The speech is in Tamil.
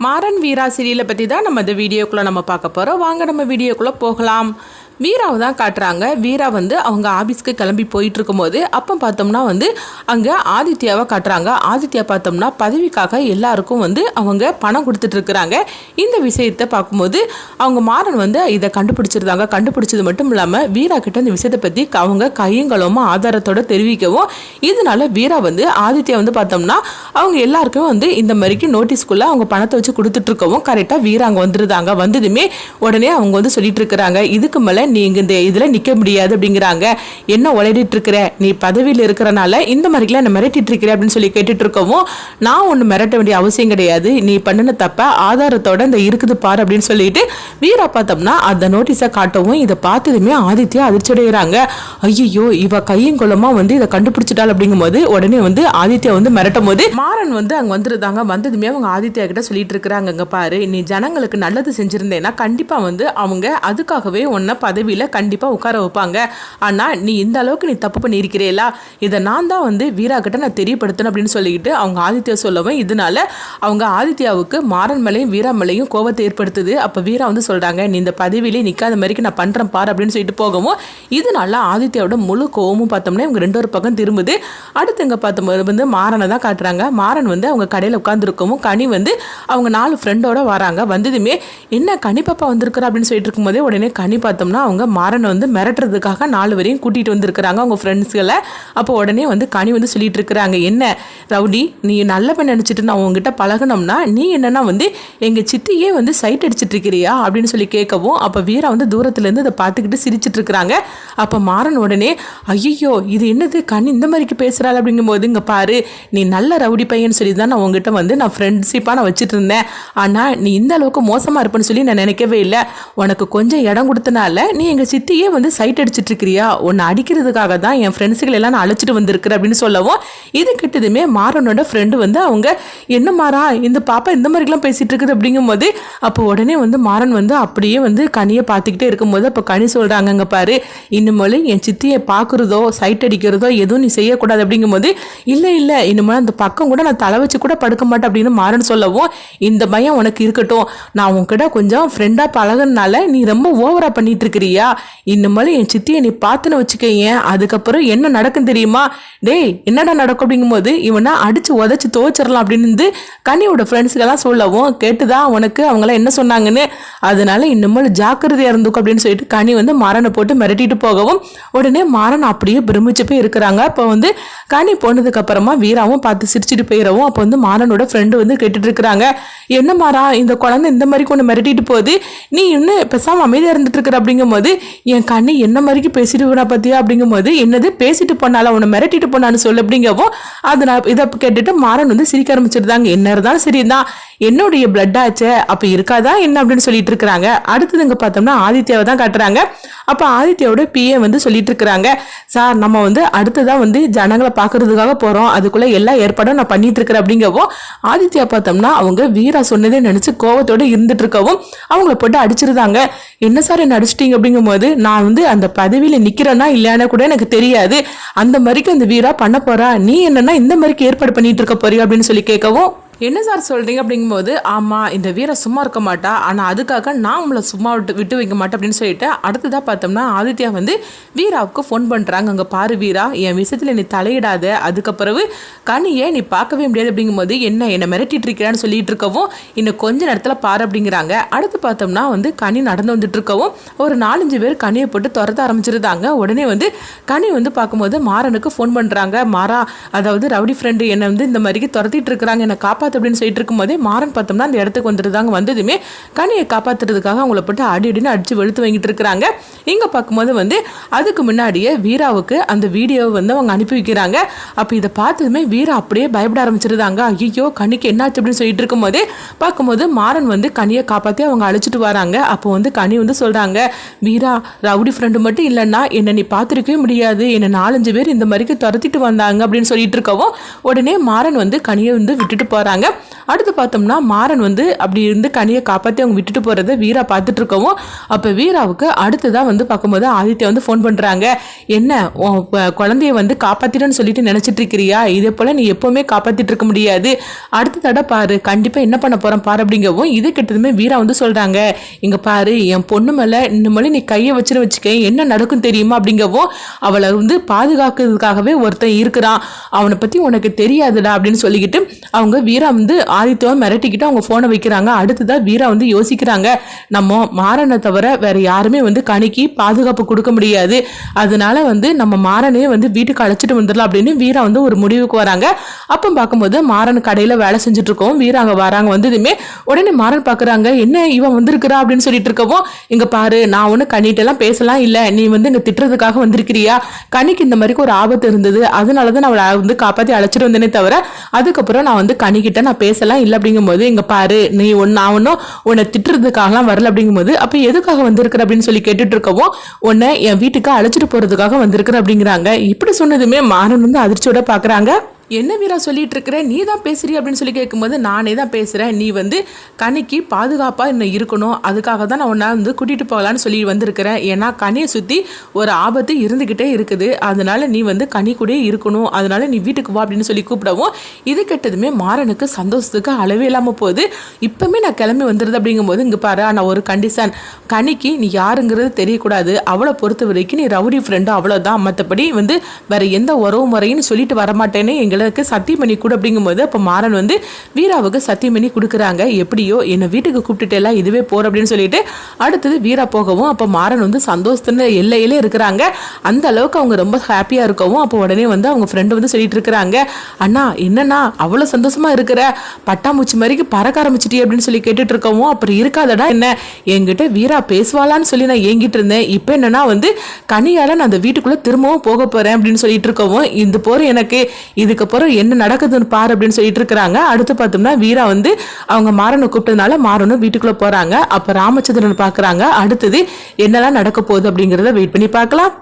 மாறன் வீரா சீரியலை பற்றி தான் நம்ம இந்த வீடியோக்குள்ளே நம்ம பார்க்க போகிறோம். வாங்க நம்ம வீடியோக்குள்ளே போகலாம். வீராவை தான் காட்டுறாங்க. வீரா அவங்க ஆஃபீஸ்க்கு கிளம்பி போயிட்டு இருக்கும்போது அப்போ பார்த்தோம்னா அங்கே ஆதித்யாவை காட்டுறாங்க. ஆதித்யா பார்த்தோம்னா பதவிக்காக எல்லாருக்கும் அவங்க பணம் கொடுத்துட்டு இருக்கிறாங்க. இந்த விஷயத்தை பார்க்கும்போது அவங்க மாறன் இதை கண்டுபிடிச்சிருந்தாங்க. கண்டுபிடிச்சது மட்டும் இல்லாமல் வீரா கிட்ட இந்த விஷயத்தை பற்றி அவங்க கையங்களும் ஆதாரத்தோட தெரிவிக்கவும் இதனால வீரா ஆதித்யா பார்த்தோம்னா அவங்க எல்லாருக்கும் இந்த மாதிரிக்கு நோட்டீஸ்க்குள்ளே அவங்க பணத்தை வச்சு கொடுத்துட்டு இருக்கவும் கரெக்டாக வீரா அங்கே வந்துருந்தாங்க. வந்ததுமே உடனே அவங்க சொல்லிட்டு இருக்கிறாங்க, இதுக்கு மேலே நீங்க இந்த இதில் நிற்க முடியாது அப்படிங்கிறாங்க. என்ன உளறிட்டு இருக்கிற, நீ பதவியில் இருக்கிறனால இந்த மாதிரிலாம் என்ன மிரட்டிட்டு இருக்கிற அப்படின்னு சொல்லி கேட்டுட்டு இருக்கவும், நான் ஒன்று மிரட்ட வேண்டிய அவசியம் கிடையாது, நீ பண்ணின தப்ப ஆதாரத்தோட இந்த இருக்குது பாரு அப்படின்னு சொல்லிட்டு வீரா பார்த்தோம்னா அந்த நோட்டீஸை காட்டவும் இதை பார்த்ததுமே ஆதித்யா அதிர்ச்சியடைகிறாங்க. ஐயோ இவ கையும் குளமா இதை கண்டுபிடிச்சிட்டாள் அப்படிங்கும் போது உடனே ஆதித்யா மிரட்டும் போது மாறன் அங்கே வந்துருந்தாங்க. வந்ததுமே அவங்க ஆதித்யா கிட்ட சொல்லிட்டு இருக்கிறாங்க, அங்கே பாரு நீ ஜனங்களுக்கு நல்லது செஞ்சிருந்தேன்னா கண்டிப்பா அவங்க அதுக்காகவே உன்னை பதவியில் கண்டிப்பாக உட்கார வைப்பாங்க. ஆனால் நீ இந்த அளவுக்கு நீ தப்பு பண்ணியிருக்கிறீங்களா, இதை நான் தான் வீரா கிட்ட நான் தெரியப்படுத்தணும் அப்படின்னு சொல்லிக்கிட்டு அவங்க ஆதித்யா சொல்லவும் இதனால அவங்க ஆதித்யாவுக்கு மாறன் மேலையும் வீரா மேலையும் கோபத்தை ஏற்படுத்துது. அப்போ வீரா சொல்கிறாங்க, நீ இந்த பதவியிலே நிற்காத மாதிரிக்கு நான் பண்ணுறேன் பாரு அப்படின்னு சொல்லிட்டு போகவும் இதனால ஆதித்யாவோட முழு கோவமும் பார்த்தோம்னா இவங்க ரெண்டு ஒரு பக்கம் திரும்புது. அடுத்து இங்கே பார்த்தோம் மாறனை தான் காட்டுறாங்க. மாறன் அவங்க கடையில் உட்காந்துருக்கவும் கனி அவங்க 4 ஃப்ரெண்டோட வராங்க. வந்ததுமே என்ன கனி பாப்பா வந்திருக்கிறா அப்படின்னு சொல்லிட்டு இருக்கும்போதே உடனே கனி பார்த்தோம்னா அவங்க மாறனை மிரட்டுறதுக்காக 4 பேரையும் கூட்டிகிட்டு வந்திருக்கிறாங்க அவங்க ஃப்ரெண்ட்ஸ்களை. அப்போ உடனே கனி சொல்லிட்டு இருக்கிறாங்க, என்ன ரவுடி நீ நல்ல பெண் நினச்சிட்டு நான் உங்ககிட்ட பழகணும்னா நீ என்னன்னா எங்கள் சித்தியே சைட் அடிச்சிட்டு இருக்கிறியா அப்படின்னு சொல்லி கேட்கவும் அப்போ வீரா தூரத்துலேருந்து அதை பார்த்துக்கிட்டு சிரிச்சிட்டு இருக்கிறாங்க. அப்போ மாறன் உடனே ஐயோ இது என்னது கனி இந்த மாதிரிக்கு பேசுகிறாள் அப்படிங்கும் போது, இங்கே பாரு நீ நல்ல ரவுடி பையன்னு சொல்லி தான் நான் உங்ககிட்ட நான் ஃப்ரெண்ட்ஷிப்பாக நான் வச்சுட்டு இருந்தேன். ஆனால் நீ இந்த அளவுக்கு மோசமாக இருப்பேன்னு சொல்லி நான் நினைக்கவே இல்லை. உனக்கு கொஞ்சம் இடம் கொடுத்தனால நீ எங்கள் சித்தியே சைட் அடிச்சிட்டு இருக்கிறியா, உன்னை அடிக்கிறதுக்காக தான் என் ஃப்ரெண்ட்ஸுகள் எல்லாம் நான் அழைச்சிட்டு வந்திருக்கிற அப்படின்னு சொல்லவும் இது கிட்டதுமே மாறனோட ஃப்ரெண்டு அவங்க என்ன மாறா இந்த பாப்பா இந்த மாதிரிலாம் பேசிட்டு இருக்குது அப்படிங்கும் போது அப்போ உடனே மாறன் அப்படியே கனியை பார்த்துக்கிட்டே இருக்கும்போது அப்போ கனி சொல்கிறாங்க, அங்கே பாரு இனிமேல் என் சித்தியை பார்க்குறதோ சைட் அடிக்கிறதோ எதுவும் நீ செய்யக்கூடாது அப்படிங்கும் போது இல்லை இனிமேல் அந்த பக்கம் கூட நான் தலை வச்சு கூட படுக்க மாட்டேன் அப்படின்னு மாறன் சொல்லவும் இந்த பயம் உனக்கு இருக்கட்டும், நான் உன்கிட்ட கொஞ்சம் ஃப்ரெண்டாக பழகுனால நீ ரொம்ப ஓவரா பண்ணிட்டு இருக்கிறியா, இன்னும் என் சித்தியை நீ பார்த்துன்னு வச்சுக்கேன் அதுக்கப்புறம் என்ன நடக்கும் தெரியுமா, டேய் என்னடா நடக்கும் அப்படிங்கும் போது இவனா அடிச்சு உதச்சு துவச்சிடலாம் அப்படின்னு கனியோட ஃப்ரெண்ட்ஸுக்கெல்லாம் சொல்லவும் கேட்டுதான் உனக்கு அவங்களாம் என்ன சொன்னாங்கன்னு, அதனால இன்னும் ஜாக்கிரதையா இருந்துக்கும் அப்படின்னு சொல்லிட்டு கனி மாறனை போட்டு மிரட்டிட்டு போகவும் உடனே மாறன் அப்படியே பிரமிச்சு போய் இருக்கிறாங்க. அப்போ கனி போனதுக்கு அப்புறமா வீராவும் பார்த்து சிரிச்சுட்டு போயிடவும் அப்போ மாறனோட ஃப்ரெண்டு கேட்டுட்டு இருக்கிறாங்க, என்ன மாறா இந்த குழந்தை இந்த மாதிரி கொண்டு மிரட்டிட்டு போகுது, நீ இன்னும் பெசாம அமைதியா இருந்துட்டு இருக்கிற அப்படிங்கும் போது என் கண்ணி என்ன மாதிரிக்கு பேசிட்டு போனா பத்தியா அப்படிங்கும் போது என்னது பேசிட்டு போனால உன்னை மிரட்டிட்டு போனான்னு சொல்லு அப்படிங்கவும் அதை நான் இதை கேட்டுட்டு மாறன் சிரிக்க ஆரம்பிச்சிருந்தாங்க. என்ன இருந்தாலும் சரிதான் என்னுடைய பிளட் ஆச்சு அப்ப இருக்காதா என்ன அப்படின்னு சொல்லிட்டு இருக்கிறாங்க. அடுத்தது இங்க பார்த்தோம்னா ஆதித்யாவை தான் காட்டுறாங்க. அப்ப ஆதித்யாவோட பிஏ சொல்லிட்டு இருக்கிறாங்க, சார் நம்ம அடுத்ததான் ஜனங்களை பாக்குறதுக்காக போறோம், அதுக்குள்ள எல்லா ஏற்பாடும் நான் பண்ணிட்டு இருக்கிறேன் அப்படிங்கவும் ஆதித்யா பார்த்தோம்னா அவங்க வீரா சொன்னதே நினைச்சு கோவத்தோட இருந்துட்டு இருக்கவும் அவங்கள போட்டு அடிச்சிருந்தாங்க. என்ன சார் என்ன அடிச்சிட்டீங்க அப்படிங்கும் போது நான் அந்த பதவியில நிக்கிறேன்னா இல்லையானா கூட எனக்கு தெரியாது, அந்த மாதிரிக்கு அந்த வீரா பண்ண போறா, நீ என்னன்னா இந்த மாதிரிக்கு ஏற்பாடு பண்ணிட்டு இருக்க போறியா அப்படின்னு சொல்லி கேட்கவும் என்ன சார் சொல்கிறீங்க அப்படிங்கும்போது ஆமாம் இந்த வீரா சும்மா இருக்க மாட்டா, ஆனால் அதுக்காக நான் உங்களை சும்மா விட்டு வைக்க மாட்டேன் அப்படின்னு சொல்லிட்டு அடுத்ததாக பார்த்தோம்னா ஆதித்யா வீராவுக்கு ஃபோன் பண்ணுறாங்க, அங்கே பாரு வீரா என் விஷயத்தில் நீ தலையிடாத, அதுக்கப்புறவு கனியை நீ பார்க்கவே முடியாது அப்படிங்கும்போது என்னை மிரட்டிட்டு இருக்கிறான்னு சொல்லிட்டு இருக்கவும் இன்னும் கொஞ்ச நேரத்தில் பாரு அப்படிங்கிறாங்க. அடுத்து பார்த்தோம்னா கனி நடந்து வந்துட்டு இருக்கவும் ஒரு 4-5 பேர் கனியை போட்டு துரத்த ஆரம்பிச்சிருந்தாங்க. உடனே கனி பார்க்கும்போது மாறனுக்கு ஃபோன் பண்ணுறாங்க, மாறா அதாவது ரவுடி ஃப்ரெண்டு என்னை இந்த மாதிரிக்கு துரத்திட்டு இருக்கிறாங்க, என்னை காப்பாற்ற அப்படின்னு சொல்லிட்டு இருக்கும்போதே மாறன் பார்த்தோம்னா அந்த இடத்துக்கு வந்துருந்தாங்க. வந்ததுமே கனியை காப்பாத்துறதுக்காக அவங்கள போட்டு அடின்னு அடிச்சு வெளுத்து வாங்கிட்டு இருக்கிறாங்க. இங்க பார்க்கும்போது அதுக்கு முன்னாடியே வீராவுக்கு அந்த வீடியோவை அவங்க அனுப்பி வைக்கிறாங்க. அப்ப இதை பார்த்ததுமே வீரா அப்படியே பயப்பட ஆரம்பிச்சிருந்தாங்க. ஐயோ கனிக்கு என்னாச்சு அப்படின்னு சொல்லிட்டு இருக்கும்போதே பார்க்கும்போது மாறன் கனியை காப்பாற்றி அவங்க அழைச்சிட்டு வராங்க. அப்போ கனி சொல்றாங்க, வீரா ரவுடி ஃப்ரெண்டு மட்டும் இல்லைன்னா என்னை நீ பார்த்துருக்கவே முடியாது, என்னை 4-5 பேர் இந்த மாதிரிக்கு துரத்திட்டு வந்தாங்க அப்படின்னு சொல்லிட்டு இருக்கவும் உடனே மாறன் கனியை விட்டுட்டு போறாங்க. காட்டுறாங்க. அடுத்து பார்த்தோம்னா மாறன் வந்து அப்படி இருந்து கனியை காப்பாற்றி அவங்க விட்டுட்டு போகிறத வீரா பார்த்துட்டு இருக்கவும் அப்போ வீராவுக்கு அடுத்ததாக வந்து பார்க்கும்போது ஆதித்யா வந்து ஃபோன் பண்ணுறாங்க. என்ன குழந்தைய வந்து காப்பாற்றிட்டேன்னு சொல்லிட்டு நினச்சிட்டு இருக்கிறியா? இதே போல் நீ எப்போவுமே காப்பாற்றிட்டு இருக்க முடியாது. அடுத்த தடவை பாரு, கண்டிப்பாக என்ன பண்ண போகிறோம் பாரு அப்படிங்கவும் இது கிட்டதுமே வீரா வந்து சொல்கிறாங்க. இங்கே பாரு, என் பொண்ணு மேலே இன்னும் நீ கையை வச்சுக்க என்ன நடக்கும் தெரியுமா அப்படிங்கவும் அவளை வந்து பாதுகாக்கிறதுக்காகவே ஒருத்தன் இருக்கிறான், அவனை பற்றி உனக்கு தெரியாதுடா அப்படின்னு சொல்லிக்கிட்டு அவங்க வீரா வந்து ஆதித்யாவை மிரட்டிக்கிட்டு அவங்க ஃபோனை வைக்கிறாங்க. அடுத்ததான் வீரா வந்து யோசிக்கிறாங்க, நம்ம மாறனை தவிர வேற யாருமே வந்து கனிக்கு பாதுகாப்பு கொடுக்க முடியாது, அதனால வந்து நம்ம மாறனே வந்து வீட்டுக்கு அழைச்சிட்டு வந்துடலாம் அப்படின்னு வீரா வந்து ஒரு முடிவுக்கு வராங்க. அப்போ பார்க்கும்போது மாறன் கடையில் வேலை செஞ்சுட்டு இருக்கோம். வீரா அங்கே வராங்க. வந்ததுமே உடனே மாறன் பார்க்குறாங்க, என்ன இவன் வந்திருக்கிறா அப்படின்னு சொல்லிட்டு இருக்கவும், இங்கே பாரு, நான் ஒன்று கனிட்டெல்லாம் பேசலாம் இல்லை, நீ வந்து இங்கே திட்டுறதுக்காக வந்திருக்கிறியா? கனிக்கு இந்த மாதிரி ஒரு ஆபத்து இருந்தது, அதனால தான் நான் அவளை வந்து காப்பாற்றி அழைச்சிட்டு வந்தேனே தவிர அதுக்கப்புறம் நான் வந்து கனிக்கிட்ட நான் பேசலாம் இல்லை அப்படிங்கும்போது, இங்கே பாரு, நீ நான் ஒன்றும் உன்னை திட்டுறதுக்காகலாம் வரல அப்படிங்கும்போது, அப்போ எதுக்காக வந்திருக்கிற அப்படின்னு சொல்லி கேட்டுட்டு இருக்கவும், உன்னை என் வீட்டுக்கு அழைச்சிட்டு போகிறதுக்காக வந்திருக்கிற அப்படிங்கிறாங்க. இப்படி சொன்னதுமே மாறன் வந்து அதிர்ச்சியோட பார்க்குறாங்க. என்ன வீரா சொல்லிட்டு இருக்கிற, நீ தான் பேசுறீ அப்படின்னு சொல்லி கேட்கும்போது, நானே தான் பேசுகிறேன், நீ வந்து கனிக்கு பாதுகாப்பாக இன்னும் இருக்கணும், அதுக்காக தான் நான் உன்னை வந்து கூட்டிகிட்டு போகலான்னு சொல்லி வந்திருக்கிறேன். ஏன்னா கனியை சுற்றி ஒரு ஆபத்து இருந்துக்கிட்டே இருக்குது, அதனால நீ வந்து கனி கூட இருக்கணும், அதனால நீ வீட்டுக்கு வா அப்படின்னு சொல்லி கூப்பிடவும் இது கெட்டதுமே மாறனுக்கு சந்தோஷத்துக்கு அளவே இல்லாமல் போகுது. இப்போமே நான் கிளம்பி வந்துடுது அப்படிங்கும்போது, இங்கே பாரு, ஆனால் ஒரு கண்டிஷன், கனிக்கு நீ யாருங்கிறது தெரியக்கூடாது, அவளை பொறுத்த வரைக்கும் நீ ரவுடி ஃப்ரெண்டு, அவ்வளோதான், மற்றபடி வந்து வேற எந்த உறவு முறைன்னு சொல்லிட்டு வரமாட்டேன்னு எங்களுக்கு சத்தியம் பண்ணி கூட அப்படிங்கும்போது அப்போ மாறன் வந்து வீராவுக்கு சத்தியம் பண்ணி கொடுக்குறாங்க. எப்படியோ என்னை வீட்டுக்கு கூப்பிட்டுட்டேலாம், இதுவே போற அப்படின்னு சொல்லிட்டு அடுத்தது வீரா போகவும் அப்போ மாறன் வந்து சந்தோஷத்துல எல்லையிலே இருக்கிறாங்க. அந்த அளவுக்கு அவங்க ரொம்ப ஹாப்பியா இருக்கவும் அப்போ உடனே வந்து அவங்க ஃப்ரெண்டு வந்து சொல்லிட்டு இருக்கிறாங்க, அண்ணா என்னன்னா அவ்வளோ சந்தோஷமா இருக்கிற, பட்டாம்பூச்சி மாதிரிக்கு பறக்க ஆரம்பிச்சிட்டே அப்படின்னு சொல்லி கேட்டுட்டு இருக்கவும், அப்புறம் இருக்காதடா என்ன, என்கிட்ட வீரா பேசுவாளான்னு சொல்லி நான் ஏங்கிட்டு இருந்தேன், இப்போ என்னன்னா வந்து கனியால நான் அந்த வீட்டுக்குள்ள திரும்பவும் போக போறேன் அப்படின்னு சொல்லிட்டு இருக்கவும், இந்த போற எனக்கு இதுக்கப்புறம் என்ன நடக்குதுன்னு பாரு அப்படின்னு சொல்லிட்டு இருக்கிறாங்க. அடுத்து பார்த்தோம்னா வீரா வந்து அவங்க மாறனை கூப்பிட்டதுனால மாறனும் வீட்டுக்குள்ள போறாங்க. அப்ப ராமச்சந்திரன் பாக்குறாங்க. அடுத்தது என்னெல்லாம் நடக்க போகுது அப்படிங்கறத வெயிட் பண்ணி பார்க்கலாம்.